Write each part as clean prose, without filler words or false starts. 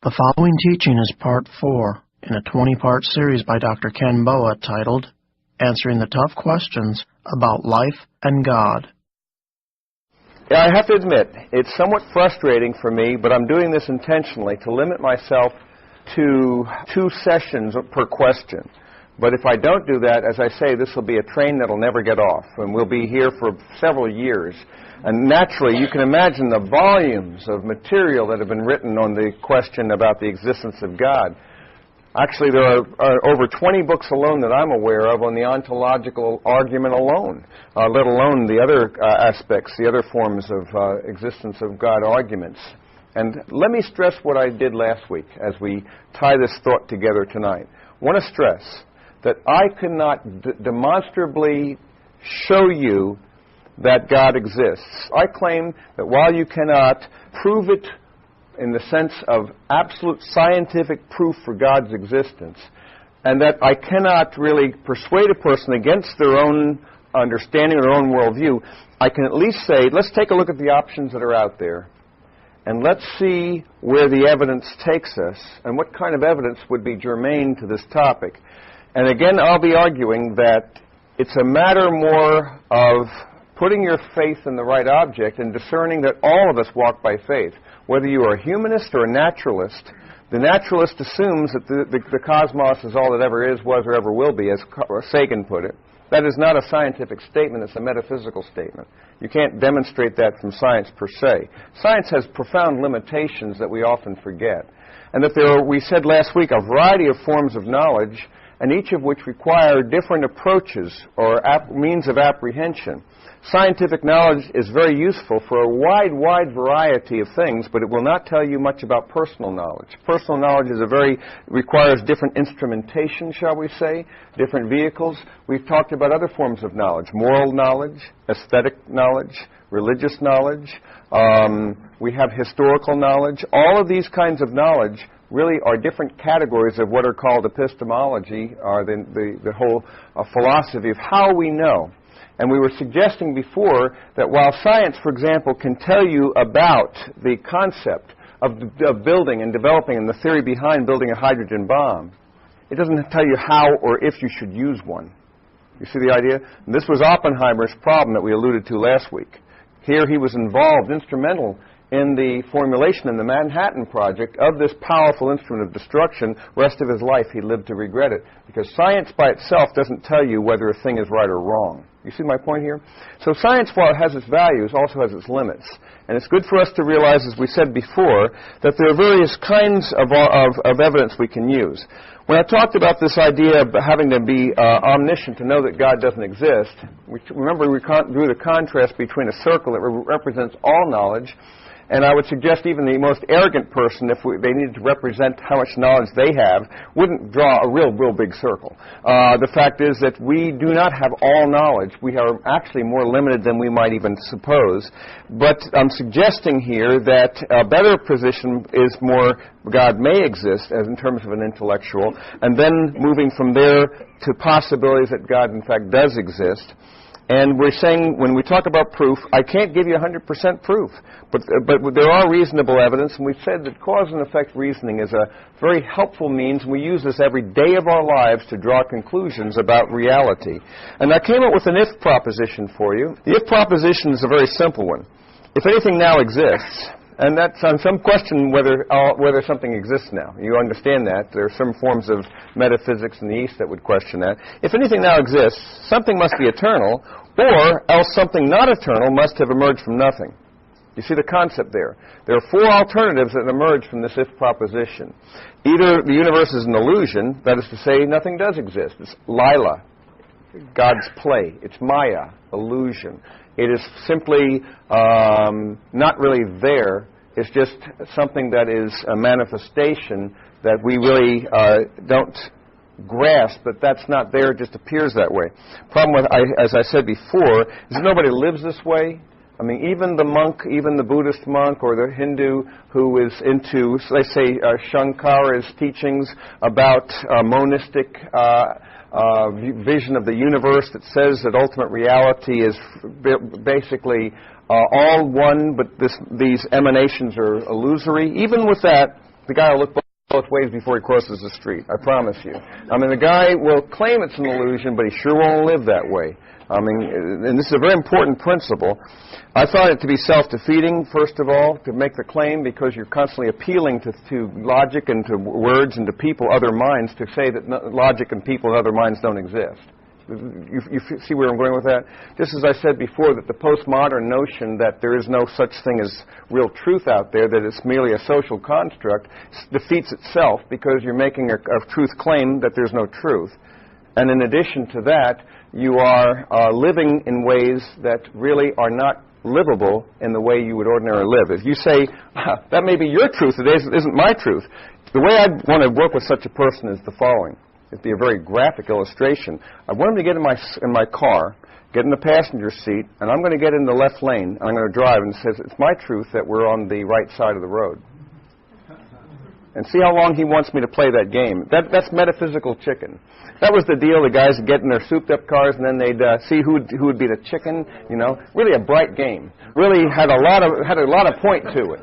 The following teaching is part 4 in a 20-part series by Dr. Ken Boa titled, Answering the Tough Questions About Life and God. Yeah, I have to admit, it's somewhat frustrating for me, but I'm doing this intentionally to limit myself to 2 sessions per question. But if I don't do that, as I say, this will be a train that'll never get off, and we'll be here for several years. And naturally, you can imagine the volumes of material that have been written on the question about the existence of God. Actually, there are over 20 books alone that I'm aware of on the ontological argument alone, let alone the other aspects, the other forms of existence of God arguments. And let me stress what I did last week as we tie this thought together tonight. I want to stress that I cannot demonstrably show you that God exists. I claim that while you cannot prove it in the sense of absolute scientific proof for God's existence, and that I cannot really persuade a person against their own understanding or their own worldview, I can at least say, let's take a look at the options that are out there, and let's see where the evidence takes us, and what kind of evidence would be germane to this topic. And again, I'll be arguing that it's a matter more of putting your faith in the right object and discerning that all of us walk by faith. Whether you are a humanist or a naturalist, the naturalist assumes that the cosmos is all that ever is, was, or ever will be, as Sagan put it. That is not a scientific statement, it's a metaphysical statement. You can't demonstrate that from science per se. Science has profound limitations that we often forget. And that there are, we said last week, a variety of forms of knowledge, and each of which require different approaches or means of apprehension. Scientific knowledge is very useful for a wide variety of things, but it will not tell you much about personal knowledge. Personal knowledge requires different instrumentation, shall we say, different vehicles. We've talked about other forms of knowledge: moral knowledge, aesthetic knowledge, religious knowledge. We have historical knowledge. All of these kinds of knowledge really are different categories of what are called epistemology, or the whole philosophy of how we know. And we were suggesting before that while science, for example, can tell you about the concept of building and developing and the theory behind building a hydrogen bomb, it doesn't tell you how or if you should use one. You see the idea? And this was Oppenheimer's problem that we alluded to last week. Here he was involved, instrumental in the formulation in the Manhattan Project of this powerful instrument of destruction. Rest of his life he lived to regret it, because science by itself doesn't tell you whether a thing is right or wrong. You see my point here? So science, while it has its values, also has its limits. And it's good for us to realize, as we said before, that there are various kinds of evidence we can use. When I talked about this idea of having to be omniscient to know that God doesn't exist, remember we drew the contrast between a circle that represents all knowledge, and I would suggest even the most arrogant person, if they needed to represent how much knowledge they have, wouldn't draw a real big circle. The fact is that we do not have all knowledge. We are actually more limited than we might even suppose. But I'm suggesting here that a better position is more God may exist as in terms of an intellectual, and then moving from there to possibilities that God in fact does exist. And we're saying, when we talk about proof, I can't give you 100% proof, but there are reasonable evidence, and we've said that cause and effect reasoning is a very helpful means. We use this every day of our lives to draw conclusions about reality. And I came up with an if proposition for you. The if proposition is a very simple one. If anything now exists, and that's on some question whether something exists now. You understand that. There are some forms of metaphysics in the East that would question that. If anything now exists, something must be eternal, or else something not eternal must have emerged from nothing. You see the concept there. There are 4 alternatives that emerge from this if proposition. Either the universe is an illusion, that is to say, nothing does exist. It's Lila, God's play. It's Maya, illusion. It is simply not really there. It's just something that is a manifestation that we really don't grasp, but that's not there. It just appears that way. Problem with, as I said before, is that nobody lives this way. I mean, even the monk, even the Buddhist monk or the Hindu who is into, let's say, Shankara's teachings about monistic vision of the universe that says that ultimate reality is basically all one, but these emanations are illusory. Even with that, the guy will look both ways before he crosses the street. I promise you. I mean, the guy will claim it's an illusion, but he sure won't live that way. I mean, and this is a very important principle. I thought it to be self-defeating, first of all, to make the claim, because you're constantly appealing to logic and to words and to people, other minds, to say that logic and people and other minds don't exist. You see where I'm going with that? Just as I said before, that the postmodern notion that there is no such thing as real truth out there, that it's merely a social construct, defeats itself, because you're making a truth claim that there's no truth. And in addition to that, you are living in ways that really are not livable in the way you would ordinarily live. If you say, that may be your truth, it isn't my truth, the way I'd want to work with such a person is the following. It'd be a very graphic illustration. I want him to get in my car, get in the passenger seat, and I'm going to get in the left lane, and I'm going to drive, and it says, it's my truth that we're on the right side of the road. And see how long he wants me to play that game. That's metaphysical chicken. That was the deal. The guys would get in their souped-up cars, and then they'd see who would be the chicken. You know, really a bright game. Really had a lot of point to it.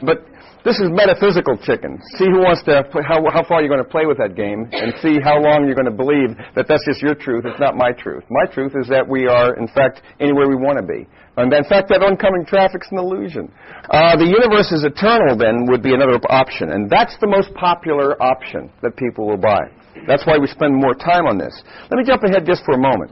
But this is metaphysical chicken. See who wants to how far you're going to play with that game, and see how long you're going to believe that that's just your truth. It's not my truth. My truth is that we are, in fact, anywhere we want to be. And in fact, that oncoming traffic's an illusion. The universe is eternal, then, would be another option. And that's the most popular option that people will buy. That's why we spend more time on this. Let me jump ahead just for a moment,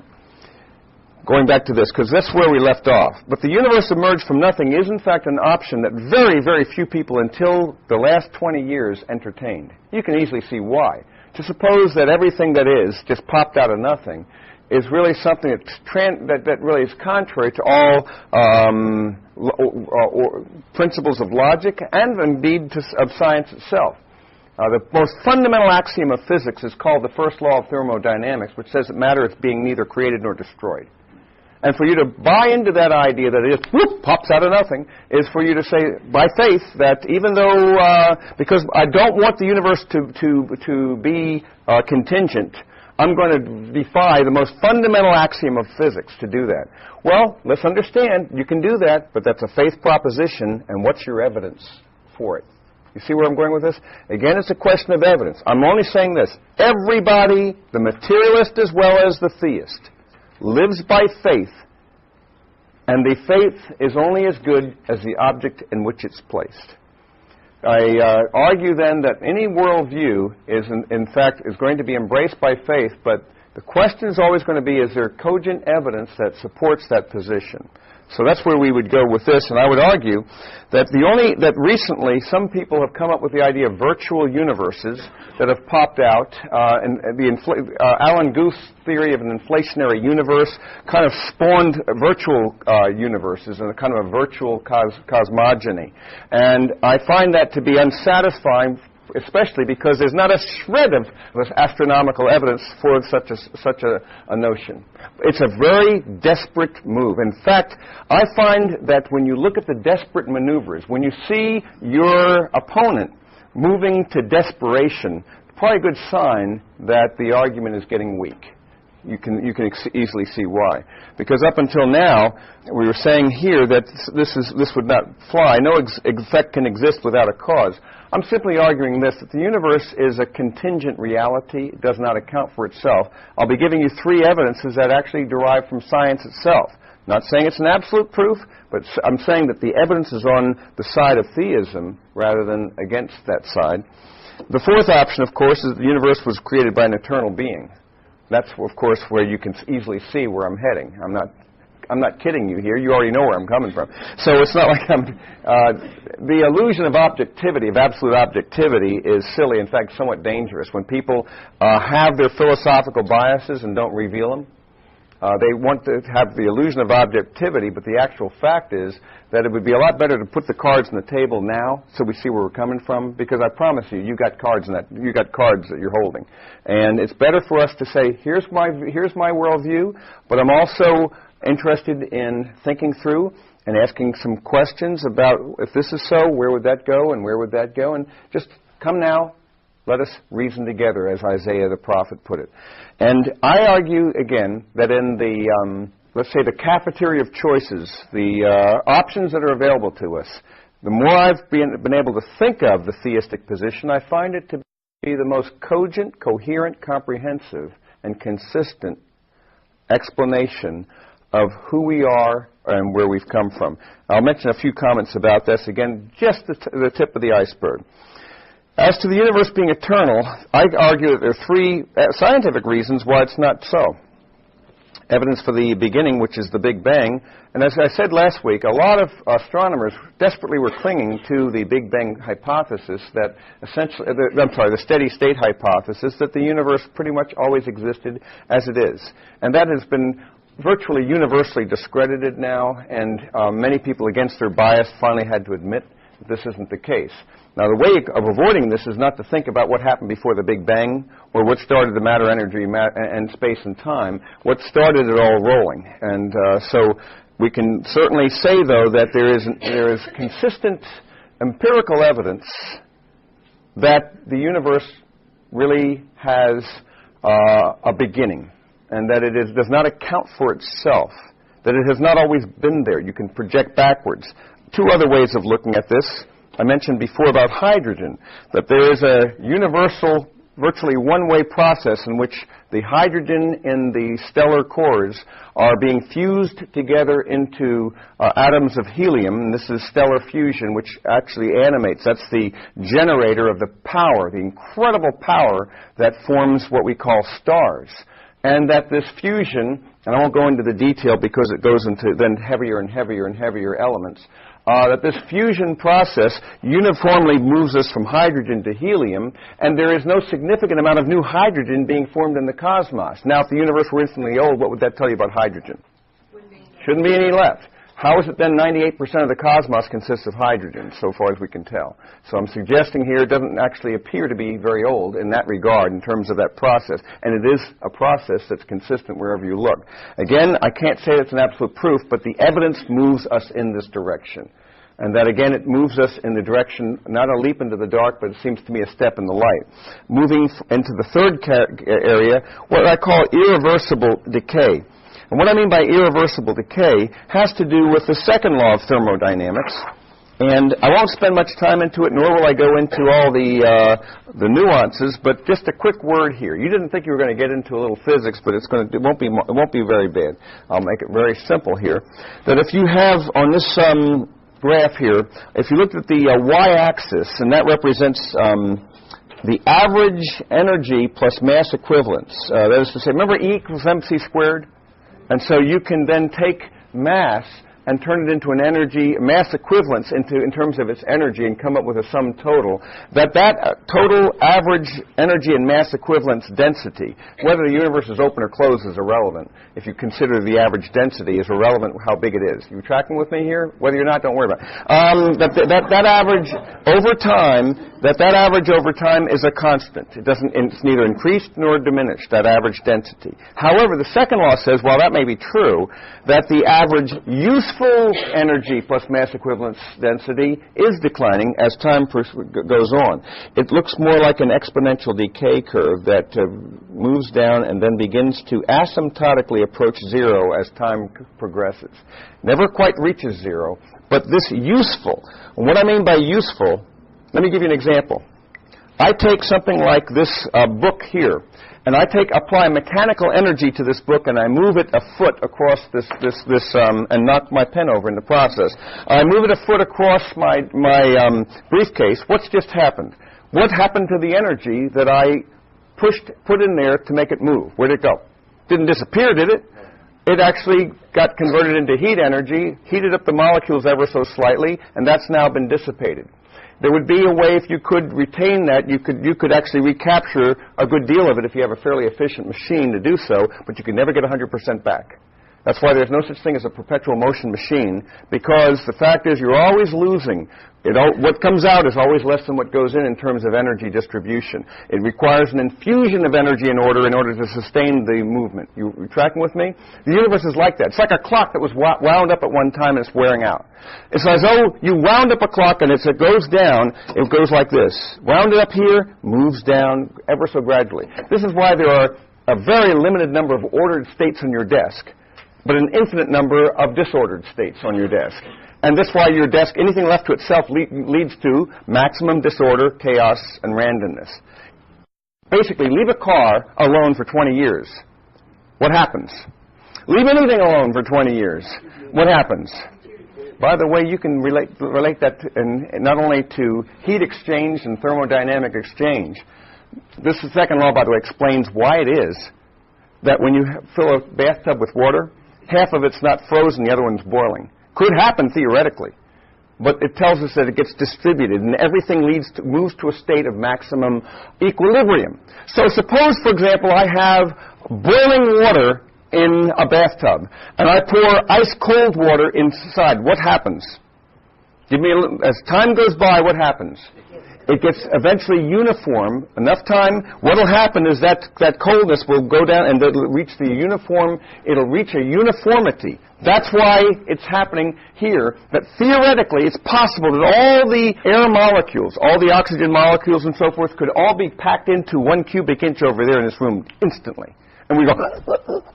going back to this, because that's where we left off. But the universe emerged from nothing is, in fact, an option that very, very few people until the last 20 years entertained. You can easily see why. To suppose that everything that is just popped out of nothing is really something that really is contrary to all principles of logic and indeed of science itself. The most fundamental axiom of physics is called the first law of thermodynamics, which says that matter is being neither created nor destroyed. And for you to buy into that idea that it just whoop, pops out of nothing is for you to say, by faith, that even though, because I don't want the universe to be contingent, I'm going to defy the most fundamental axiom of physics to do that. Well, let's understand, you can do that, but that's a faith proposition, and what's your evidence for it? You see where I'm going with this? Again, it's a question of evidence. I'm only saying this. Everybody, the materialist as well as the theist, lives by faith, and the faith is only as good as the object in which it's placed. I argue then that any worldview is, in fact, is going to be embraced by faith, but the question is always going to be, is there cogent evidence that supports that position? So that's where we would go with this, and I would argue that that recently some people have come up with the idea of virtual universes that have popped out, and Alan Guth's theory of an inflationary universe kind of spawned virtual universes and a kind of a virtual cosmogony. And I find that to be unsatisfying, especially because there's not a shred of astronomical evidence for such a notion. It's a very desperate move. In fact, I find that when you look at the desperate maneuvers, when you see your opponent moving to desperation, probably a good sign that the argument is getting weak. You can easily see why. Because up until now, we were saying here that this would not fly. No effect can exist without a cause. I'm simply arguing this, that the universe is a contingent reality. It does not account for itself. I'll be giving you three evidences that actually derive from science itself. Not saying it's an absolute proof, but I'm saying that the evidence is on the side of theism rather than against that side. The fourth option, of course, is that the universe was created by an eternal being. That's, of course, where you can easily see where I'm heading. I'm not kidding you here. You already know where I'm coming from. So it's not like the illusion of objectivity, of absolute objectivity, is silly, in fact, somewhat dangerous. When people have their philosophical biases and don't reveal them, they want to have the illusion of objectivity, but the actual fact is that it would be a lot better to put the cards on the table now so we see where we're coming from, because I promise you got cards that you're holding. And it's better for us to say, here's my worldview, but I'm also interested in thinking through and asking some questions about, if this is so, where would that go and where would that go? And just come now, let us reason together, as Isaiah the prophet put it. And I argue, again, that in the, let's say, the cafeteria of choices, the options that are available to us, The more I've been able to think of the theistic position, I find it to be the most cogent, coherent, comprehensive, and consistent explanation of who we are and where we've come from. I'll mention a few comments about this. Again, just the tip of the iceberg. As to the universe being eternal, I argue that there are three scientific reasons why it's not so. Evidence for the beginning, which is the Big Bang. And as I said last week, a lot of astronomers desperately were clinging to the Big Bang hypothesis that essentially, the steady state hypothesis that the universe pretty much always existed as it is. And that has been virtually universally discredited now, and many people against their bias finally had to admit that this isn't the case. Now, the way of avoiding this is not to think about what happened before the Big Bang or what started the matter, energy, and space and time, what started it all rolling. And so we can certainly say, though, that there is consistent empirical evidence that the universe really has a beginning, and that it does not account for itself, that it has not always been there. You can project backwards. Two other ways of looking at this. I mentioned before about hydrogen, that there is a universal, virtually one-way process in which the hydrogen in the stellar cores are being fused together into atoms of helium, and this is stellar fusion, which actually animates. That's the generator of the power, the incredible power that forms what we call stars. And that this fusion, and I won't go into the detail because it goes into then heavier and heavier and heavier elements, that this fusion process uniformly moves us from hydrogen to helium, and there is no significant amount of new hydrogen being formed in the cosmos. Now, if the universe were infinitely old, what would that tell you about hydrogen? Shouldn't be any left. How is it then 98% of the cosmos consists of hydrogen, so far as we can tell? So I'm suggesting here it doesn't actually appear to be very old in that regard in terms of that process. And it is a process that's consistent wherever you look. Again, I can't say it's an absolute proof, but the evidence moves us in this direction. And that, again, it moves us in the direction, not a leap into the dark, but it seems to me a step in the light. Moving into the third area, what I call irreversible decay. And what I mean by irreversible decay has to do with the second law of thermodynamics. And I won't spend much time into it, nor will I go into all the nuances, but just a quick word here. You didn't think you were going to get into a little physics, but it won't be very bad. I'll make it very simple here. That if you have on this graph here, if you looked at the y-axis, and that represents the average energy plus mass equivalence. That is to say, remember E equals mc squared? And so you can then take mass and turn it into an energy, mass equivalence in terms of its energy and come up with a sum total, that total average energy and mass equivalence density, whether the universe is open or closed, is irrelevant. If you consider the average density is irrelevant how big it is. You tracking with me here? Whether you're not, don't worry about it. That average over time is a constant. It's neither increased nor diminished, that average density. However, the second law says, while that may be true, that the average useful energy plus mass equivalence density is declining as time goes on. It looks more like an exponential decay curve that moves down and then begins to asymptotically approach zero as time progresses. Never quite reaches zero, but this useful, what I mean by useful, let me give you an example. I take something like this book here, and I apply mechanical energy to this book, and I move it a foot across this and knock my pen over in the process. I move it a foot across my briefcase. What's just happened? What happened to the energy that I put in there to make it move? Where'd it go? Didn't disappear, did it? It actually got converted into heat energy, heated up the molecules ever so slightly, and that's now been dissipated. There would be a way, if you could retain that, you could actually recapture a good deal of it if you have a fairly efficient machine to do so, but you can never get 100% back. That's why there's no such thing as a perpetual motion machine, because the fact is you're always losing. What comes out is always less than what goes in terms of energy distribution. It requires an infusion of energy in order to sustain the movement. You tracking with me? The universe is like that. It's like a clock that was wound up at one time and it's wearing out. It's as though you wound up a clock and as it goes down, it goes like this. Wound it up here, moves down ever so gradually. This is why there are a very limited number of ordered states on your desk, but an infinite number of disordered states on your desk. And that's why your desk, anything left to itself leads to maximum disorder, chaos, and randomness. Basically, leave a car alone for 20 years. What happens? Leave anything alone for 20 years. What happens? By the way, you can relate that not only to heat exchange and thermodynamic exchange. This second law, by the way, explains why it is that when you fill a bathtub with water, half of it's not frozen, the other one's boiling. Could happen theoretically, but it tells us that it gets distributed, and everything moves to a state of maximum equilibrium. So suppose, for example, I have boiling water in a bathtub, and I pour ice-cold water inside. What happens? As time goes by, what happens? It gets eventually uniform. Enough time, what will happen is that coldness will go down and it'll reach a uniformity. That's why it's happening here, that theoretically it's possible that all the air molecules, all the oxygen molecules and so forth could all be packed into 1 cubic inch over there in this room instantly. And we go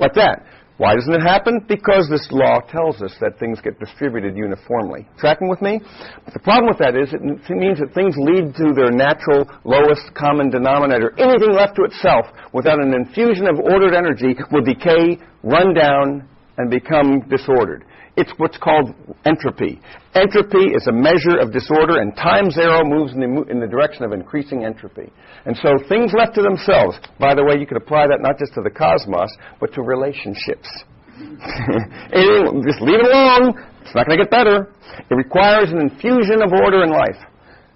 like that. Why doesn't it happen? Because this law tells us that things get distributed uniformly. Tracking with me? But the problem with that is it means that things lead to their natural lowest common denominator. Anything left to itself without an infusion of ordered energy will decay, run down, and become disordered. It's what's called entropy. Entropy is a measure of disorder, and time zero moves in the direction of increasing entropy. And so things left to themselves, by the way, you could apply that not just to the cosmos, but to relationships. Just leave it alone. It's not going to get better. It requires an infusion of order in life.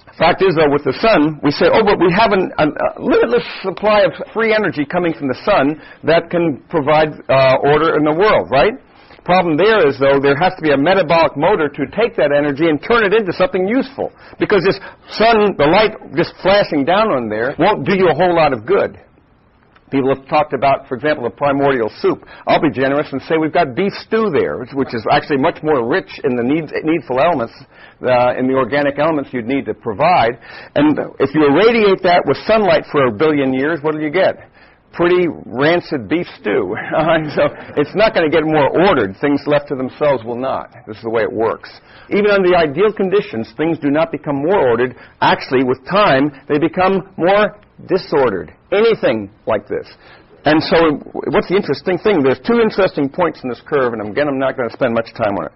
The fact is, though, with the sun, we say, oh, but we have a limitless supply of free energy coming from the sun that can provide order in the world, right? Problem there is, though, there has to be a metabolic motor to take that energy and turn it into something useful. Because this sun, the light just flashing down on there, won't do you a whole lot of good. People have talked about, for example, the primordial soup. I'll be generous and say we've got beef stew there, which is actually much more rich in the needful elements, in the organic elements you'd need to provide. And if you irradiate that with sunlight for 1 billion years, what do you get? Pretty rancid beef stew. So it's not going to get more ordered. Things left to themselves will not. This is the way it works. Even under the ideal conditions, things do not become more ordered. Actually, with time, they become more disordered. Anything like this. And so what's the interesting thing? There's 2 interesting points in this curve, and again, I'm not going to spend much time on it.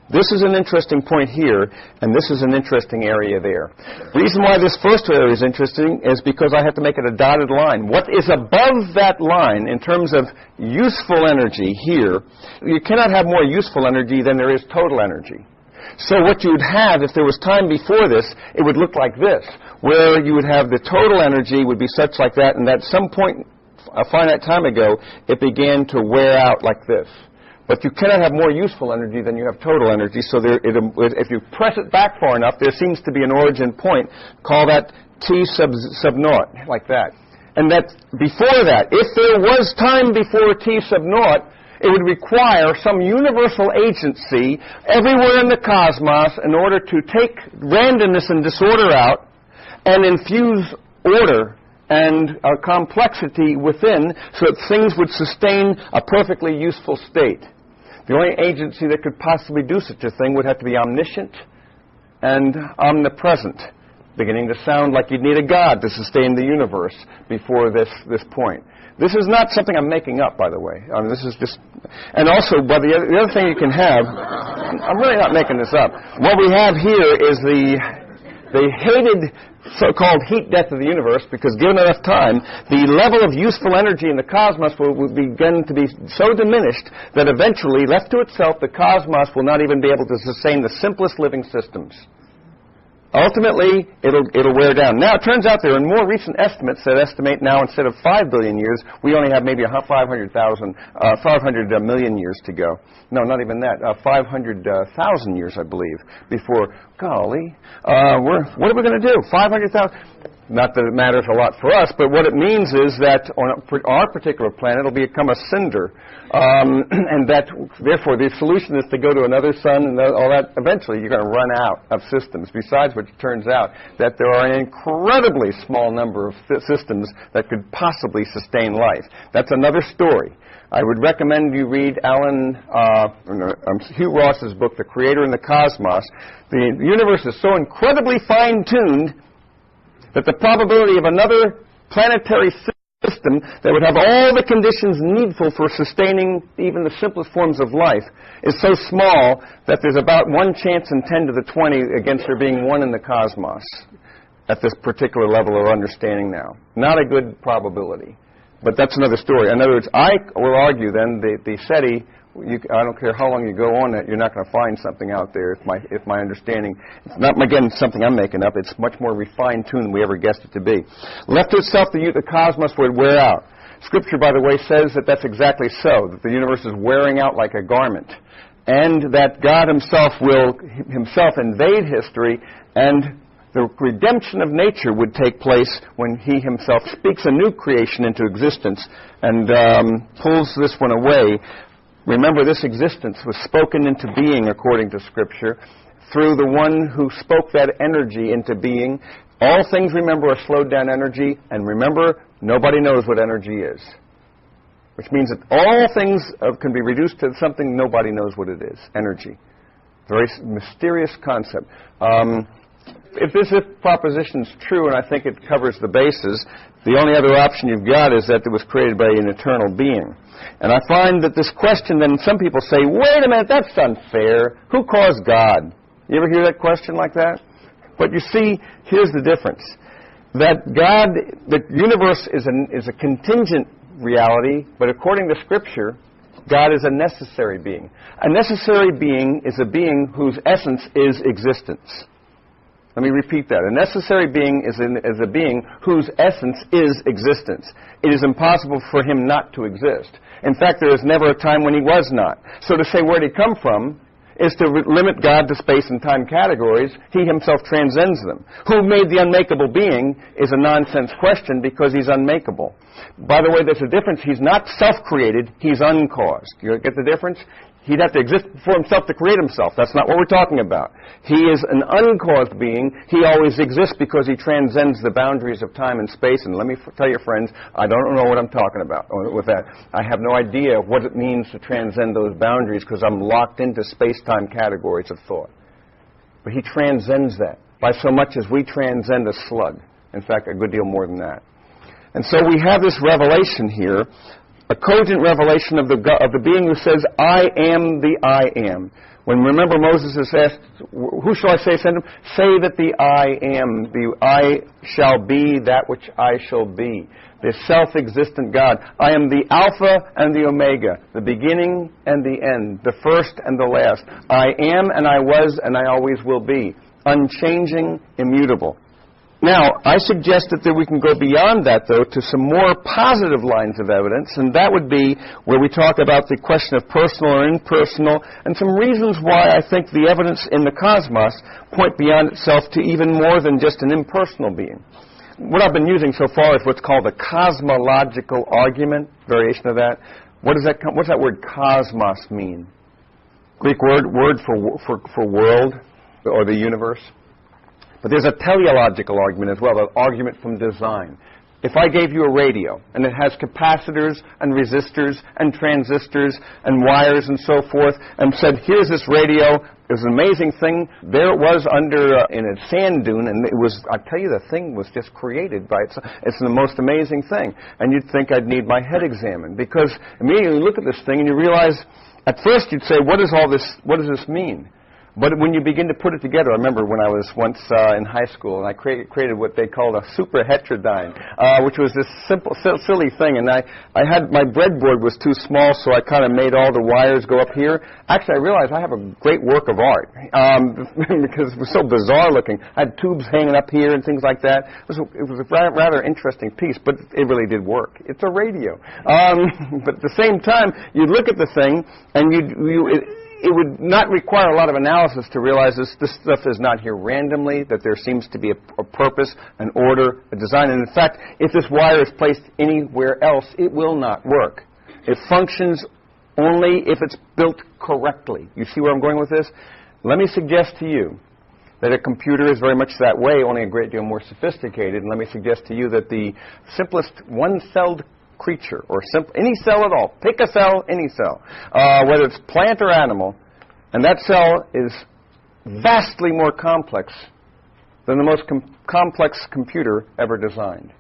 This is an interesting point here, and this is an interesting area there. The reason why this first area is interesting is because I have to make it a dotted line. What is above that line in terms of useful energy here, you cannot have more useful energy than there is total energy. So what you would have, if there was time before this, it would look like this, where you would have the total energy would be such like that, and at some point, a finite time ago, it began to wear out like this. But you cannot have more useful energy than you have total energy, so if you press it back far enough, there seems to be an origin point. Call that T sub naught, like that. And that before that, if there was time before T sub naught, it would require some universal agency everywhere in the cosmos in order to take randomness and disorder out and infuse order and complexity within so that things would sustain a perfectly useful state. The only agency that could possibly do such a thing would have to be omniscient and omnipresent, beginning to sound like you'd need a god to sustain the universe before this point. This is not something I'm making up, by the way. This is just... And also, but the other thing you can have... I'm really not making this up. What we have here is the hated so-called heat death of the universe, because given enough time, the level of useful energy in the cosmos will begin to be so diminished that eventually, left to itself, the cosmos will not even be able to sustain the simplest living systems. Ultimately, it'll wear down. Now, it turns out there are more recent estimates that estimate now instead of 5 billion years, we only have maybe 500 million years to go. No, not even that. 500,000 years, I believe, before, golly, what are we going to do? 500,000. Not that it matters a lot for us, but what it means is that on our particular planet, it'll become a cinder. And that, therefore, the solution is to go to another sun and all that. Eventually, you're going to run out of systems, besides which it turns out that there are an incredibly small number of systems that could possibly sustain life. That's another story. I would recommend you read Hugh Ross's book, The Creator and the Cosmos. The universe is so incredibly fine-tuned that the probability of another planetary system that would have all the conditions needful for sustaining even the simplest forms of life is so small that there's about 1 chance in 10 to the 20 against there being one in the cosmos at this particular level of understanding now. Not a good probability. But that's another story. In other words, I will argue then the SETI, I don't care how long you go on it, you're not going to find something out there if my understanding, it's not, again, something I'm making up, it's much more refined tuned than we ever guessed it to be. Left to itself, the cosmos would wear out. Scripture, by the way, says that that's exactly so, that the universe is wearing out like a garment, and that God himself will himself invade history, and the redemption of nature would take place when he himself speaks a new creation into existence and pulls this one away. Remember, this existence was spoken into being, according to Scripture, through the one who spoke that energy into being. All things, remember, are slowed down energy, and remember, nobody knows what energy is. Which means that all things can be reduced to something nobody knows what it is, energy. Very mysterious concept. If this proposition is true, and I think it covers the bases, the only other option you've got is that it was created by an eternal being. And I find that this question, then some people say, wait a minute, that's unfair. Who caused God? You ever hear that question like that? But you see, here's the difference. That God, the universe is a contingent reality, but according to Scripture, God is a necessary being. A necessary being is a being whose essence is existence. Let me repeat that. A necessary being is a being whose essence is existence. It is impossible for him not to exist. In fact, there is never a time when he was not. So to say where did he come from is to limit God to space and time categories. He himself transcends them. Who made the unmakeable being is a nonsense question because he's unmakeable. By the way, there's a difference. He's not self-created. He's uncaused. You get the difference? He'd have to exist for himself to create himself. That's not what we're talking about. He is an uncaused being. He always exists because he transcends the boundaries of time and space. And let me tell you, friends, I don't know what I'm talking about with that. I have no idea what it means to transcend those boundaries because I'm locked into space-time categories of thought. But he transcends that by so much as we transcend a slug. In fact, a good deal more than that. And so we have this revelation here, a cogent revelation of the being who says, I am the I am. When, remember, Moses is asked, who shall I say send him? Say that the I am, the I shall be that which I shall be. The self-existent God. I am the Alpha and the Omega, the beginning and the end, the first and the last. I am and I was and I always will be. Unchanging, immutable. Now, I suggest that we can go beyond that, though, to some more positive lines of evidence, and that would be where we talk about the question of personal or impersonal, and some reasons why I think the evidence in the cosmos point beyond itself to even more than just an impersonal being. What I've been using so far is what's called the cosmological argument, variation of that. What's that word cosmos mean? Greek word for world, or the universe. But there's a teleological argument as well, an argument from design. If I gave you a radio, and it has capacitors and resistors and transistors and wires and so forth, and said, here's this radio, it was an amazing thing, there it was in a sand dune, and it was, I tell you, the thing was just created by itself. It's the most amazing thing. And you'd think I'd need my head examined, because immediately you look at this thing and you realize, at first you'd say, what does this mean? But when you begin to put it together, I remember when I was once in high school, and I created what they called a super heterodyne, which was this simple, silly thing. And I had, my breadboard was too small, so I kind of made all the wires go up here. Actually, I realized I have a great work of art, because it was so bizarre looking. I had tubes hanging up here and things like that. It was a rather interesting piece, but it really did work. It's a radio. But at the same time, you look at the thing, and it would not require a lot of analysis to realize this stuff is not here randomly, that there seems to be a purpose, an order, a design. And in fact, if this wire is placed anywhere else, it will not work. It functions only if it's built correctly. You see where I'm going with this? Let me suggest to you that a computer is very much that way, only a great deal more sophisticated. And let me suggest to you that the simplest one-celled creature, or any cell at all, pick a cell, any cell, whether it's plant or animal, and that cell is vastly more complex than the most complex computer ever designed.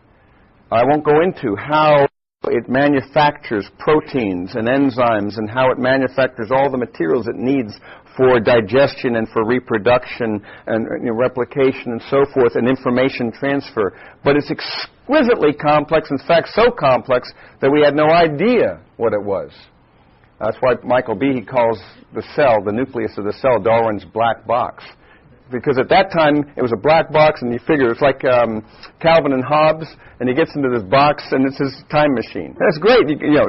I won't go into how it manufactures proteins and enzymes and how it manufactures all the materials it needs for digestion and for reproduction and replication and so forth and information transfer. But it's exquisitely complex, in fact so complex that we had no idea what it was. That's why Michael Behe calls the cell, the nucleus of the cell, Darwin's black box. Because at that time, it was a black box, and you figure it's like Calvin and Hobbes, and he gets into this box, and it's his time machine. That's great.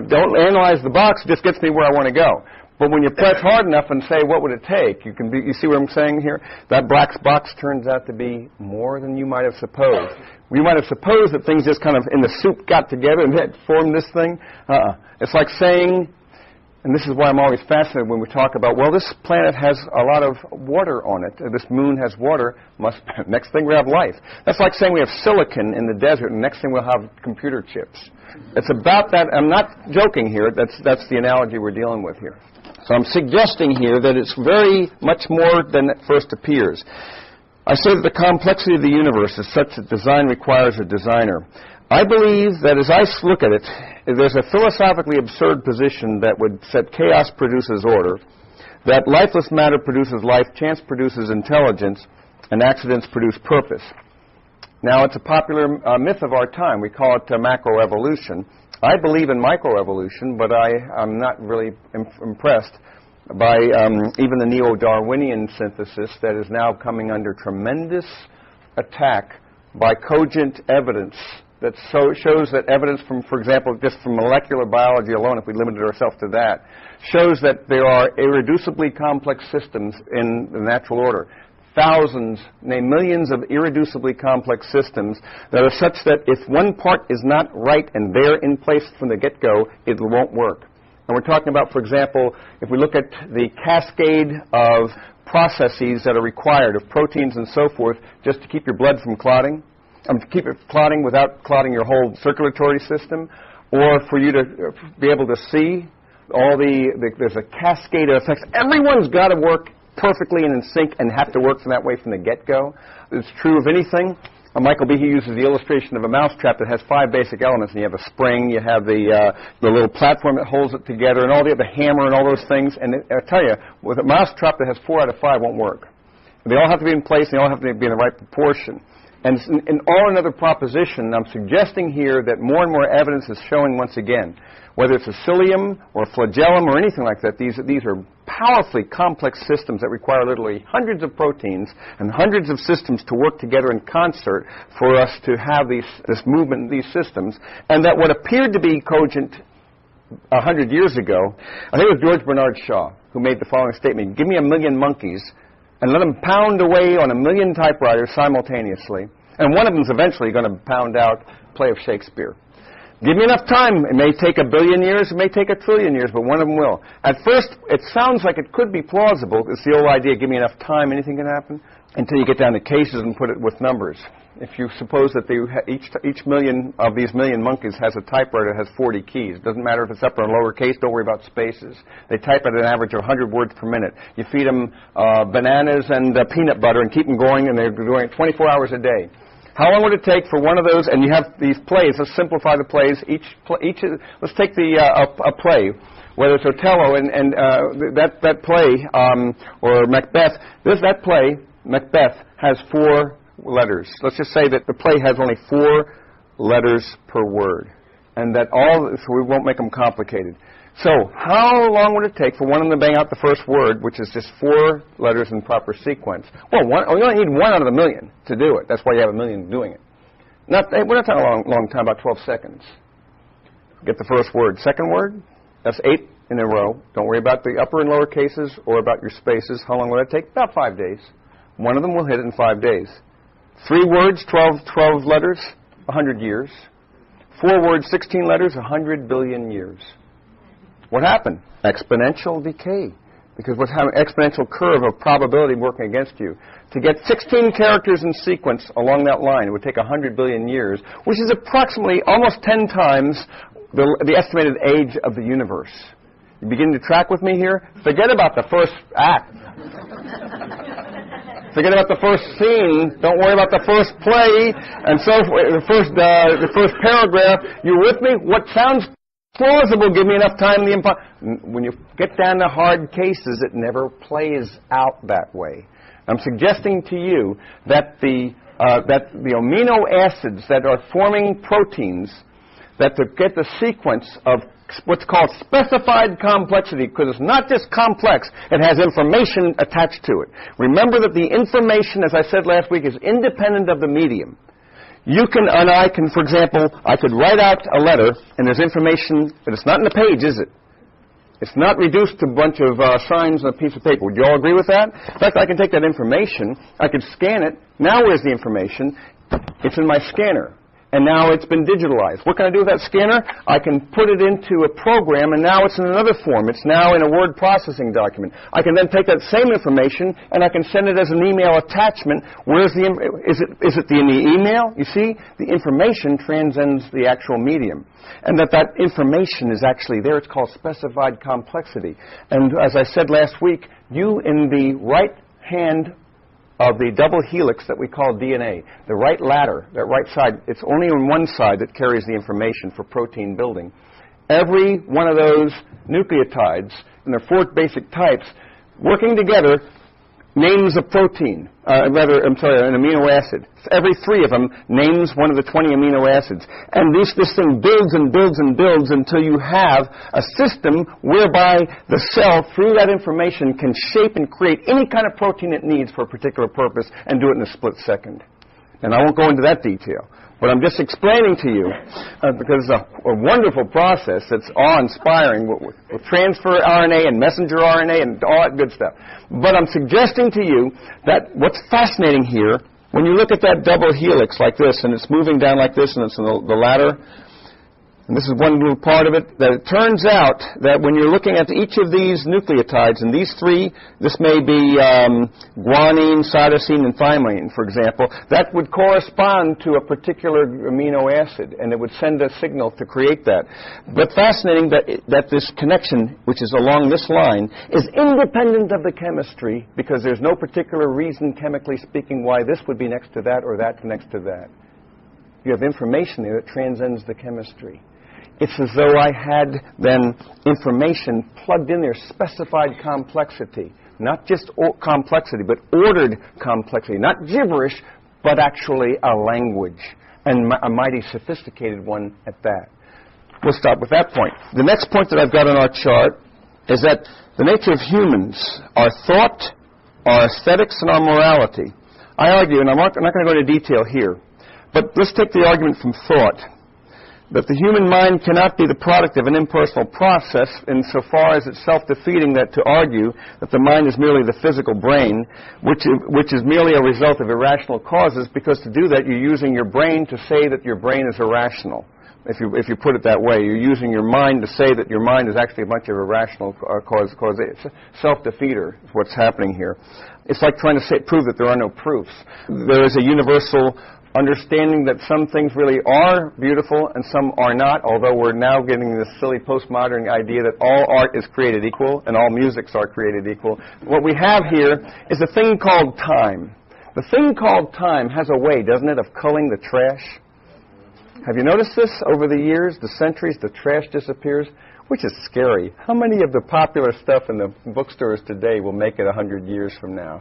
Don't analyze the box. It just gets me where I want to go. But when you press hard enough and say, what would it take? You see what I'm saying here? That black box turns out to be more than you might have supposed. You might have supposed that things just kind of in the soup got together and had formed this thing. It's like saying, and this is why I'm always fascinated when we talk about, well, this planet has a lot of water on it. This moon has water. Next thing we have life. That's like saying we have silicon in the desert, and next thing we'll have computer chips. It's about that. I'm not joking here. That's the analogy we're dealing with here. So I'm suggesting here that it's very much more than it first appears. I say that the complexity of the universe is such that design requires a designer. I believe that as I look at it, there's a philosophically absurd position that would set chaos produces order, that lifeless matter produces life, chance produces intelligence, and accidents produce purpose. Now, it's a popular myth of our time. We call it macroevolution. I believe in microevolution, but I'm not really impressed by even the neo-Darwinian synthesis that is now coming under tremendous attack by cogent evidence that shows that evidence from, for example, just from molecular biology alone, if we limited ourselves to that, shows that there are irreducibly complex systems in the natural order. Thousands, nay, millions of irreducibly complex systems that are such that if one part is not right and there in place from the get-go, it won't work. And we're talking about, for example, if we look at the cascade of processes that are required of proteins and so forth just to keep your blood from clotting, to keep it clotting without clotting your whole circulatory system, or for you to be able to see all there's a cascade of effects. Everyone's got to work perfectly and in sync and have to work from that way from the get-go. It's true of anything. Michael Behe uses the illustration of a mousetrap that has 5 basic elements. And you have a spring, you have the little platform that holds it together, and all the hammer and all those things. And I tell you, with a mousetrap that has 4 out of 5 won't work. They all have to be in place, and they all have to be in the right proportion. And in all another proposition, I'm suggesting here that more and more evidence is showing once again, whether it's a cilium or a flagellum or anything like that, these are powerfully complex systems that require literally hundreds of proteins and hundreds of systems to work together in concert for us to have this movement in these systems, and that what appeared to be cogent 100 years ago, I think it was George Bernard Shaw who made the following statement: give me 1,000,000 monkeys and let them pound away on 1,000,000 typewriters simultaneously, and one of them is eventually going to pound out a play of Shakespeare. Give me enough time. It may take 1 billion years, it may take 1 trillion years, but one of them will. At first, it sounds like it could be plausible. It's the old idea, give me enough time, anything can happen, until you get down to cases and put it with numbers. If you suppose that each million of these 1,000,000 monkeys has a typewriter that has 40 keys. It doesn't matter if it's upper or lower case, don't worry about spaces. They type at an average of 100 words per minute. You feed them bananas and peanut butter and keep them going, and they're doing it 24 hours a day. How long would it take for one of those? And you have these plays. Let's simplify the plays. Let's take a play, whether it's Othello and that play or Macbeth. That play, Macbeth, has 4 letters. Let's just say that the play has only 4 letters per word, and that so we won't make them complicated. So how long would it take for one of them to bang out the first word, which is just 4 letters in proper sequence? Well, you only need 1 out of 1,000,000 to do it. That's why you have 1,000,000 doing it. We're not talking a long time, about 12 seconds. Get the first word. Second word, that's 8 in a row. Don't worry about the upper and lower cases or about your spaces. How long will that take? About 5 days. One of them will hit it in 5 days. 3 words, 12 letters, 100 years. 4 words, 16 letters, 100 billion years. What happened? Exponential decay. Because what's happening, exponential curve of probability working against you. To get 16 characters in sequence along that line, it would take 100 billion years, which is approximately almost 10 times the estimated age of the universe. You begin to track with me here? Forget about the first act. Forget about the first scene. Don't worry about the first play and so forth. The first paragraph. You with me? What sounds plausible? Give me enough time. When you get down to hard cases, it never plays out that way. I'm suggesting to you that the amino acids that are forming proteins, that to get the sequence of what's called specified complexity, because it's not just complex, it has information attached to it. Remember that the information, as I said last week, is independent of the medium. You can, and I can, for example, I could write out a letter, and there's information, but it's not in the page, is it? It's not reduced to a bunch of signs on a piece of paper. Would you all agree with that? In fact, I can take that information, I could scan it. Now where's the information? It's in my scanner. And now it's been digitalized. What can I do with that scanner? I can put it into a program, and now it's in another form. It's now in a word processing document. I can then take that same information, and I can send it as an email attachment. Is it in the email? You see, the information transcends the actual medium. And that information is actually there. It's called specified complexity. And as I said last week, you in the right hand of the double helix that we call DNA, the right ladder, that right side, it's only on one side that carries the information for protein building. Every one of those nucleotides, and there are 4 basic types, working together, names a protein, an amino acid. Every 3 of them names one of the 20 amino acids. And this thing builds and builds and builds until you have a system whereby the cell, through that information, can shape and create any kind of protein it needs for a particular purpose and do it in a split second. And I won't go into that detail. But I'm just explaining to you, because it's a wonderful process that's awe-inspiring with transfer RNA and messenger RNA and all that good stuff. But I'm suggesting to you that what's fascinating here, when you look at that double helix like this, and it's moving down like this, and it's in the ladder, and this is one little part of it, that it turns out that when you're looking at each of these nucleotides, and these 3, this may be guanine, cytosine, and thymine, for example, that would correspond to a particular amino acid, and it would send a signal to create that. But fascinating that this connection, which is along this line, is independent of the chemistry, because there's no particular reason, chemically speaking, why this would be next to that or that next to that. You have information there that transcends the chemistry. It's as though I had then information plugged in there, specified complexity. Not just complexity, but ordered complexity. Not gibberish, but actually a language. And a mighty sophisticated one at that. We'll stop with that point. The next point that I've got on our chart is that the nature of humans, our thought, our aesthetics, and our morality. I argue, and I'm not going to go into detail here, but let's take the argument from thought. That the human mind cannot be the product of an impersonal process insofar as it's self-defeating that to argue that the mind is merely the physical brain, which is merely a result of irrational causes, because to do that you're using your brain to say that your brain is irrational. If you put it that way, you're using your mind to say that your mind is actually a bunch of irrational causes. It's self-defeater is what's happening here. It's like trying to prove that there are no proofs. There is a universal understanding that some things really are beautiful and some are not, although we're now getting this silly postmodern idea that all art is created equal and all musics are created equal. What we have here is a thing called time. The thing called time has a way, doesn't it, of culling the trash? Have you noticed this over the years, the centuries, the trash disappears? Which is scary. How many of the popular stuff in the bookstores today will make it 100 years from now?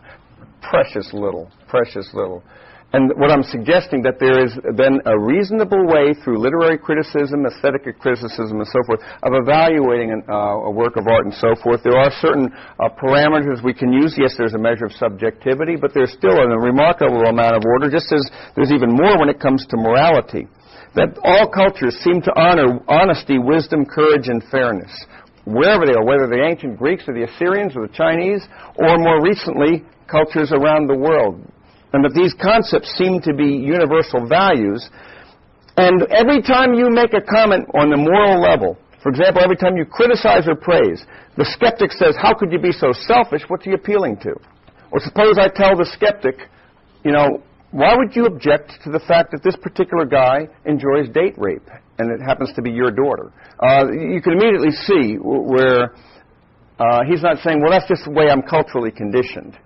Precious little, precious little. And what I'm suggesting, that there is then a reasonable way through literary criticism, aesthetic criticism, and so forth, of evaluating a work of art and so forth. There are certain parameters we can use. Yes, there's a measure of subjectivity, but there's still a remarkable amount of order, just as there's even more when it comes to morality. That all cultures seem to honor honesty, wisdom, courage, and fairness. wherever they are, whether the ancient Greeks or the Assyrians or the Chinese, or more recently, cultures around the world. And that these concepts seem to be universal values. And every time you make a comment on the moral level, for example, every time you criticize or praise, the skeptic says, how could you be so selfish? What's he appealing to? Or suppose I tell the skeptic, you know, why would you object to the fact that this particular guy enjoys date rape, and it happens to be your daughter? You can immediately see where he's not saying, well, that's just the way I'm culturally conditioned.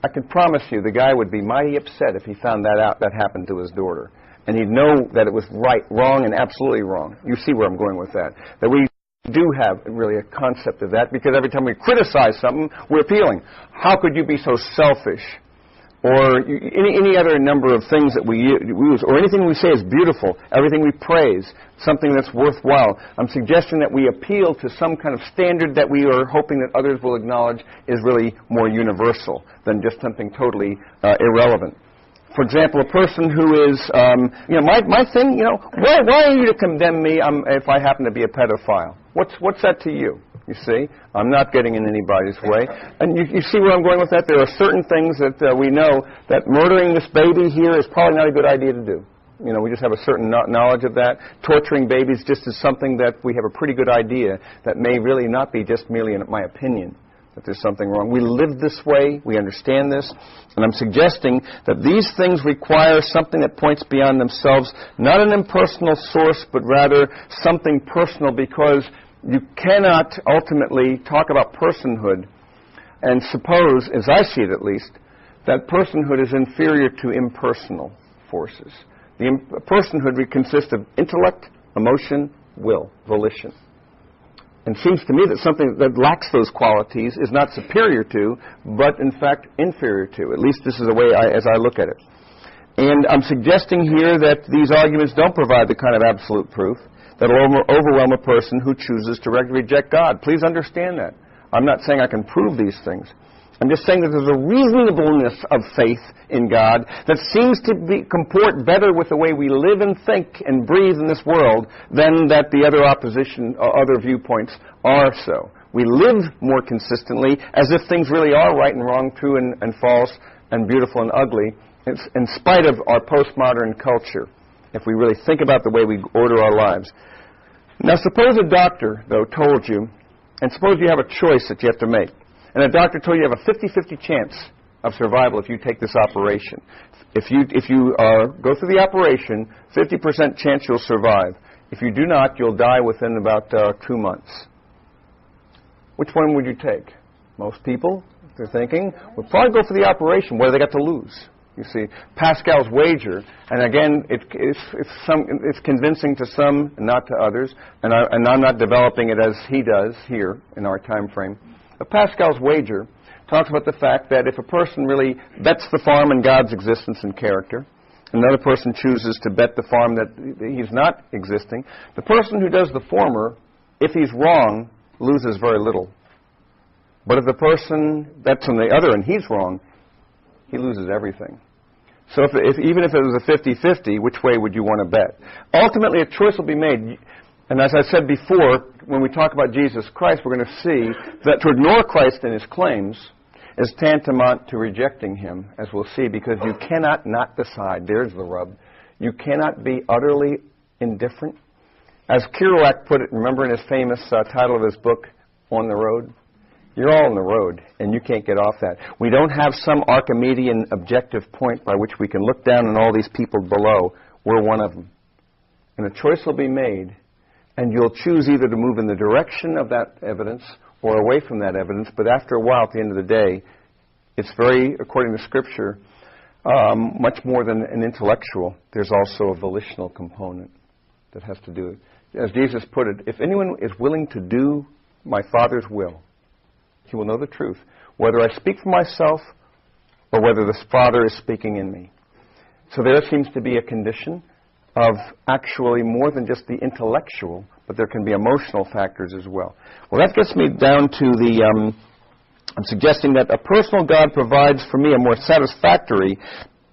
I can promise you the guy would be mighty upset if he found that out that happened to his daughter. And he'd know that it was right, wrong, and absolutely wrong. You see where I'm going with that. That we do have really a concept of that, because every time we criticize something, we're appealing. How could you be so selfish? Or any other number of things that we use, or anything we say is beautiful, everything we praise, something that's worthwhile. I'm suggesting that we appeal to some kind of standard that we are hoping that others will acknowledge is really more universal than just something totally irrelevant. For example, a person who is, my thing, why are you to condemn me if I happen to be a pedophile? What's that to you? You see, I'm not getting in anybody's way. And you see where I'm going with that? There are certain things that we know that murdering this baby here is probably not a good idea to do. We just have a certain knowledge of that. Torturing babies just is something that we have a pretty good idea that may really not be just merely in my opinion, that there's something wrong. We live this way. We understand this. And I'm suggesting that these things require something that points beyond themselves, not an impersonal source, but rather something personal, because you cannot ultimately talk about personhood and suppose, as I see it at least, that personhood is inferior to impersonal forces. Personhood would consist of intellect, emotion, will, volition. And it seems to me that something that lacks those qualities is not superior to, but in fact inferior to. At least this is the way as I look at it. And I'm suggesting here that these arguments don't provide the kind of absolute proof that will overwhelm a person who chooses to reject God. Please understand that. I'm not saying I can prove these things. I'm just saying that there's a reasonableness of faith in God that seems to comport better with the way we live and think and breathe in this world than that the other opposition or other viewpoints are so. We live more consistently as if things really are right and wrong, true and false, and beautiful and ugly, in spite of our postmodern culture, if we really think about the way we order our lives. Now, suppose a doctor, though, told you, and suppose you have a choice that you have to make, and a doctor told you you have a 50-50 chance of survival if you take this operation. If you go through the operation, 50% chance you'll survive. If you do not, you'll die within about 2 months. Which one would you take? Most people, if they're thinking, would probably go for the operation. What do they got to lose? You see, Pascal's wager, and again, it's convincing to some and not to others, and I'm not developing it as he does here in our time frame. But Pascal's wager talks about the fact that if a person really bets the farm on God's existence and character, another person chooses to bet the farm that he's not existing, the person who does the former, if he's wrong, loses very little. But if the person bets on the other and he's wrong, he loses everything. So even if it was a 50-50, which way would you want to bet? Ultimately, a choice will be made. And as I said before, when we talk about Jesus Christ, we're going to see that to ignore Christ and his claims is tantamount to rejecting him, as we'll see, because you cannot not decide. There's the rub. You cannot be utterly indifferent. As Kerouac put it, remember in his famous title of his book, On the Road? You're all on the road, and you can't get off that. We don't have some Archimedean objective point by which we can look down on all these people below. We're one of them. And a choice will be made, and you'll choose either to move in the direction of that evidence or away from that evidence. But after a while, at the end of the day, it's very, according to Scripture, much more than an intellectual. There's also a volitional component that has to do it. As Jesus put it, if anyone is willing to do my Father's will, he will know the truth, whether I speak for myself or whether the Father is speaking in me. So there seems to be a condition of actually more than just the intellectual, but there can be emotional factors as well. Well, that gets me down to I'm suggesting that a personal God provides for me a more satisfactory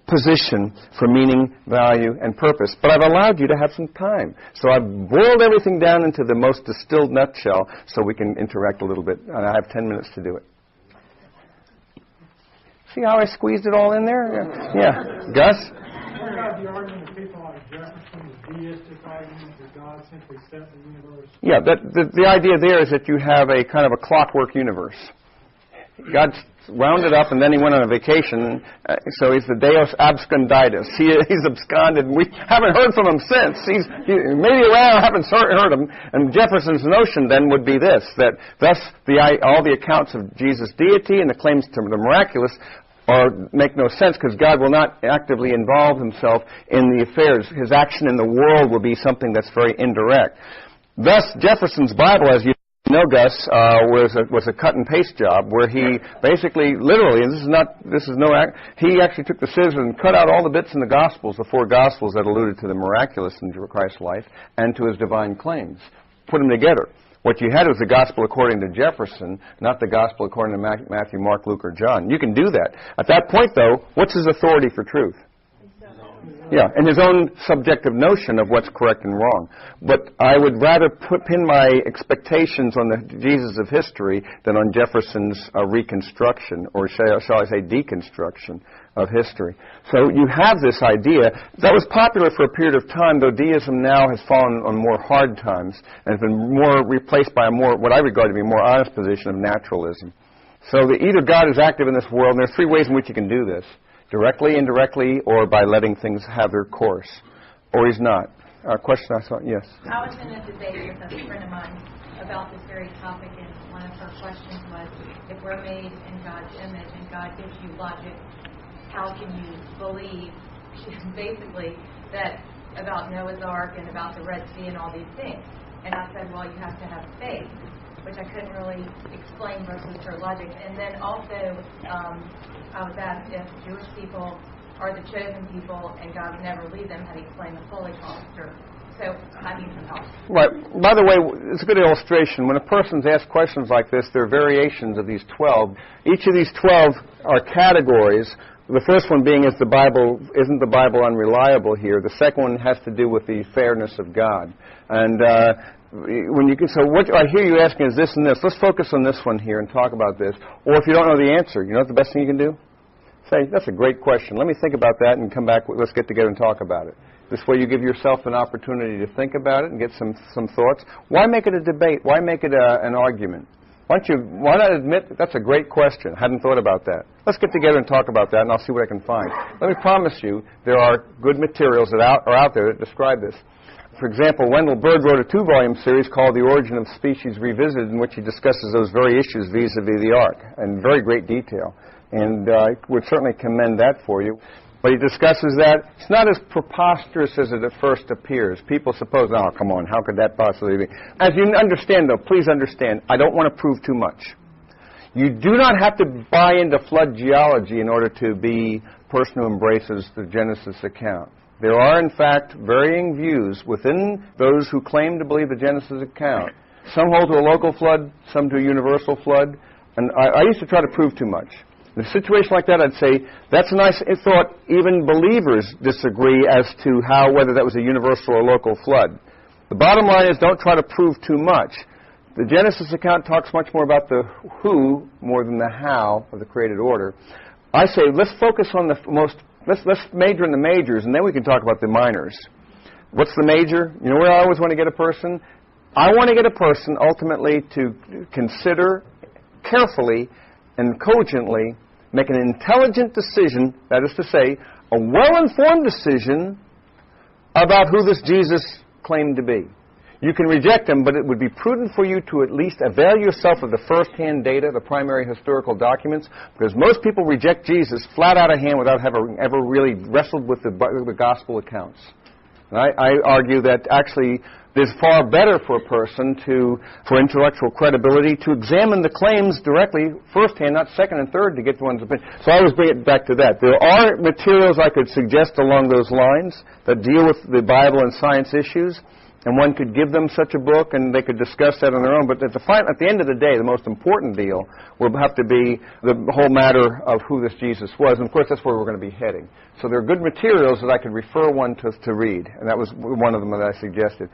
position for meaning, value, and purpose. But I've allowed you to have some time. So I've boiled everything down into the most distilled nutshell so we can interact a little bit. And I have 10 minutes to do it. See how I squeezed it all in there? Yeah. Gus? What about the argument of people like Jefferson, the deistic argument that God simply set the universe? Yeah, the idea there is that you have a kind of a clockwork universe. God wound it up, and then he went on a vacation, so he's the Deus absconditus. He's absconded, and we haven't heard from him since. He's maybe around, haven't heard him. And Jefferson's notion then would be this, that thus all the accounts of Jesus' deity and the claims to the miraculous make no sense because God will not actively involve himself in the affairs. His action in the world will be something that's very indirect. Thus, Jefferson's Bible, as you know, Gus, was a cut and paste job where he basically, literally, and he actually took the scissors and cut out all the bits in the Gospels, the 4 Gospels that alluded to the miraculous in Christ's life and to his divine claims, put them together. What you had was the Gospel according to Jefferson, not the Gospel according to Matthew, Mark, Luke, or John. You can do that. At that point, though, what's his authority for truth? Yeah, and his own subjective notion of what's correct and wrong. But I would rather pin my expectations on the Jesus of history than on Jefferson's reconstruction, or shall I say deconstruction of history. So you have this idea that was popular for a period of time, though deism now has fallen on more hard times and has been more replaced by a more, what I regard to be a more honest position of naturalism. So either God is active in this world, and there are 3 ways in which you can do this. Directly, indirectly, or by letting things have their course. Or he's not. Question I saw, yes. I was in a debate with a friend of mine about this very topic, and one of her questions was, if we're made in God's image and God gives you logic, how can you believe, basically, that about Noah's Ark and about the Red Sea and all these things? And I said, well, you have to have faith, which I couldn't really explain versus her logic. And then also, I was asked if Jewish people are the chosen people and God would never leave them, how do you explain the Holocaust? So I need some help. Right. By the way, it's a good illustration. When a person's asked questions like this, there are variations of these 12. Each of these 12 are categories. The first one being, isn't the Bible unreliable here? The second one has to do with the fairness of God. And so what I hear you asking is this and this. Let's focus on this one here and talk about this. Or if you don't know the answer, you know what the best thing you can do? Say, that's a great question. Let me think about that and come back. Let's get together and talk about it. This way you give yourself an opportunity to think about it and get some thoughts. Why make it a debate? Why make it an argument? Why not admit that's a great question? I hadn't thought about that. Let's get together and talk about that, and I'll see what I can find. Let me promise you there are good materials that are out there that describe this. For example, Wendell Berg wrote a 2-volume series called The Origin of Species Revisited, in which he discusses those very issues vis-a-vis the Ark in very great detail. And I would certainly commend that for you. But he discusses that. It's not as preposterous as it at first appears. People suppose, oh, come on, how could that possibly be? As you understand, though, please understand, I don't want to prove too much. You do not have to buy into flood geology in order to be a person who embraces the Genesis account. There are, in fact, varying views within those who claim to believe the Genesis account. Some hold to a local flood, some to a universal flood. And I used to try to prove too much. In a situation like that, I'd say, that's a nice thought. Even believers disagree as to whether that was a universal or local flood. The bottom line is don't try to prove too much. The Genesis account talks much more about the who more than the how of the created order. I say, let's focus on let's major in the majors, and then we can talk about the minors. What's the major? You know where I always want to get a person? I want to get a person ultimately to consider carefully and cogently make an intelligent decision, that is to say, a well-informed decision about who this Jesus claimed to be. You can reject him, but it would be prudent for you to at least avail yourself of the first-hand data, the primary historical documents, because most people reject Jesus flat out of hand without having ever really wrestled with the gospel accounts. And I argue that actually it's far better for a person for intellectual credibility to examine the claims directly, firsthand, not second and third, to get one's opinion. So I always bring it back to that. There are materials I could suggest along those lines that deal with the Bible and science issues, And one could give them such a book, and they could discuss that on their own. But at the end of the day, the most important deal will have to be the whole matter of who this Jesus was. And, of course, that's where we're going to be heading. So there are good materials that I could refer one to read, and that was one of them that I suggested.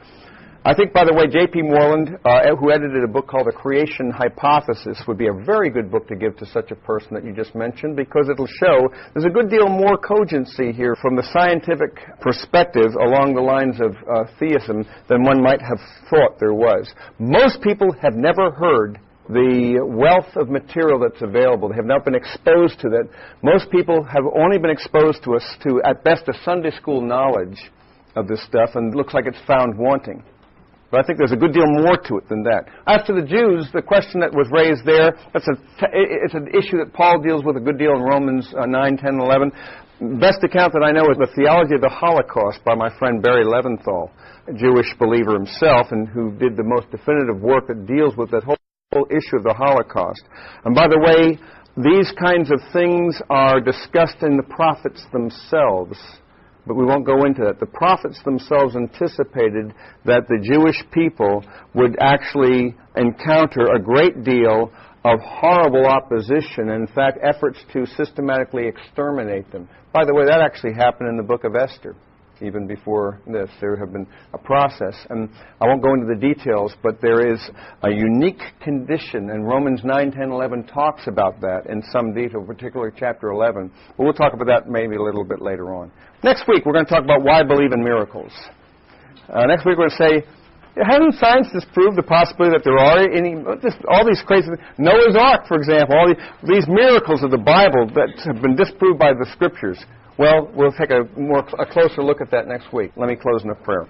I think, by the way, J.P. Moreland, who edited a book called The Creation Hypothesis, would be a very good book to give to such a person that you just mentioned, because it'll show there's a good deal more cogency here from the scientific perspective along the lines of theism than one might have thought there was. Most people have never heard the wealth of material that's available. They have not been exposed to that. Most people have only been exposed to, at best, a Sunday school knowledge of this stuff, and it looks like it's found wanting. But I think there's a good deal more to it than that. As to the Jews, the question that was raised there, it's an issue that Paul deals with a good deal in Romans 9, 10, 11. Best account that I know is the Theology of the Holocaust by my friend Barry Leventhal, a Jewish believer himself, and who did the most definitive work that deals with that whole issue of the Holocaust. And by the way, these kinds of things are discussed in the prophets themselves. But we won't go into that. The prophets themselves anticipated that the Jewish people would actually encounter a great deal of horrible opposition, and in fact, efforts to systematically exterminate them. By the way, that actually happened in the book of Esther. Even before this, there have been a process. And I won't go into the details, but there is a unique condition, and Romans 9, 10, 11 talks about that in some detail, particularly chapter 11. But we'll talk about that maybe a little bit later on. Next week, we're going to talk about why believe in miracles. Next week, we're going to say, hasn't science disproved the possibility that there are all these crazy things? Noah's Ark, for example, all these miracles of the Bible that have been disproved by the Scriptures. Well, we'll take a closer look at that next week. Let me close in a prayer.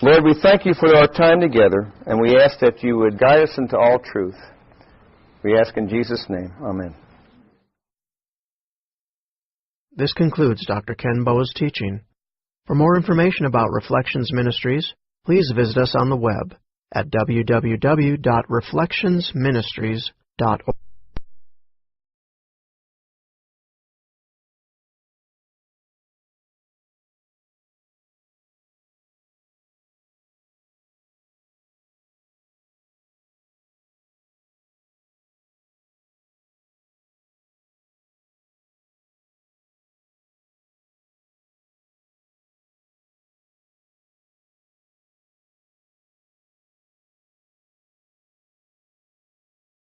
Lord, we thank you for our time together, and we ask that you would guide us into all truth. We ask in Jesus' name. Amen. This concludes Dr. Ken Boa's teaching. For more information about Reflections Ministries, please visit us on the web at www.reflectionsministries.org.